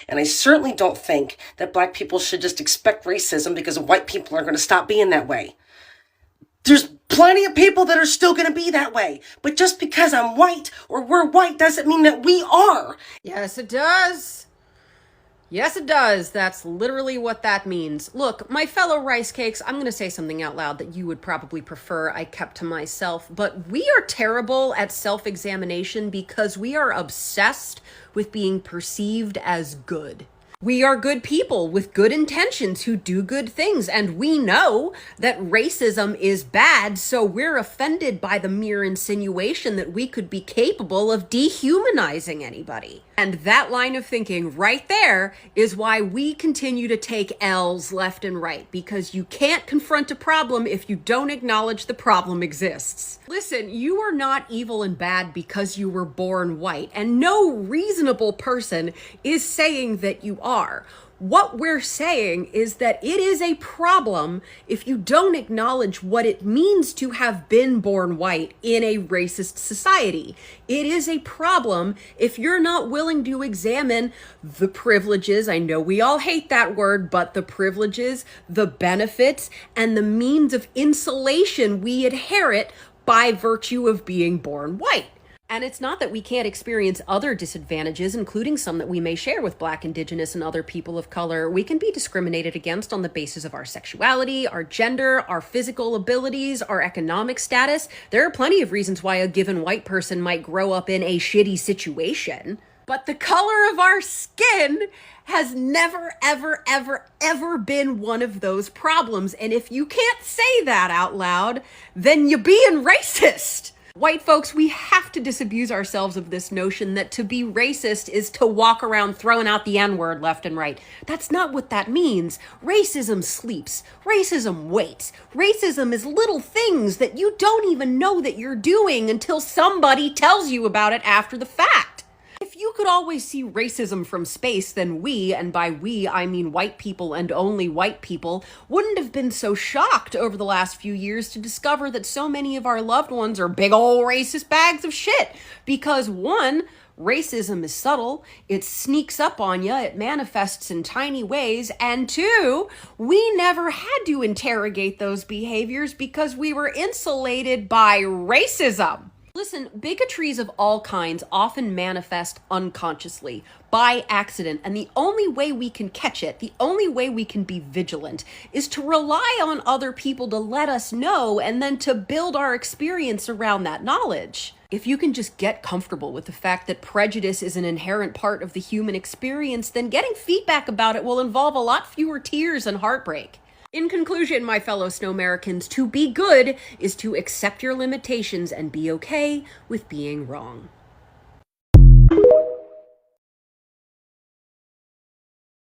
And I certainly don't think that black people should just expect racism because white people are going to stop being that way. There's plenty of people that are still going to be that way. But just because I'm white or we're white doesn't mean that we are. Yes, it does. Yes, it does. That's literally what that means. Look, my fellow rice cakes, I'm going to say something out loud that you would probably prefer I kept to myself, but we are terrible at self-examination because we are obsessed with being perceived as good. We are good people with good intentions who do good things, and we know that racism is bad, so we're offended by the mere insinuation that we could be capable of dehumanizing anybody. And that line of thinking right there is why we continue to take L's left and right, because you can't confront a problem if you don't acknowledge the problem exists. Listen, you are not evil and bad because you were born white, and no reasonable person is saying that you are. What we're saying is that it is a problem if you don't acknowledge what it means to have been born white in a racist society. It is a problem if you're not willing to examine the privileges, I know we all hate that word, but the privileges, the benefits, and the means of insulation we inherit by virtue of being born white. And it's not that we can't experience other disadvantages, including some that we may share with Black, Indigenous, and other people of color. We can be discriminated against on the basis of our sexuality, our gender, our physical abilities, our economic status. There are plenty of reasons why a given white person might grow up in a shitty situation. But the color of our skin has never, ever, ever, ever been one of those problems. And if you can't say that out loud, then you're being racist. White folks, we have to disabuse ourselves of this notion that to be racist is to walk around throwing out the N-word left and right. That's not what that means. Racism sleeps. Racism waits. Racism is little things that you don't even know that you're doing until somebody tells you about it after the fact. If you could always see racism from space, then we, and by we I mean white people and only white people, wouldn't have been so shocked over the last few years to discover that so many of our loved ones are big old racist bags of shit. Because one, racism is subtle, it sneaks up on you, it manifests in tiny ways, and two, we never had to interrogate those behaviors because we were insulated by racism. Listen, bigotries of all kinds often manifest unconsciously, by accident, and the only way we can catch it, the only way we can be vigilant, is to rely on other people to let us know and then to build our experience around that knowledge. If you can just get comfortable with the fact that prejudice is an inherent part of the human experience, then getting feedback about it will involve a lot fewer tears and heartbreak. In conclusion, my fellow Snowmericans, to be good is to accept your limitations and be okay with being wrong.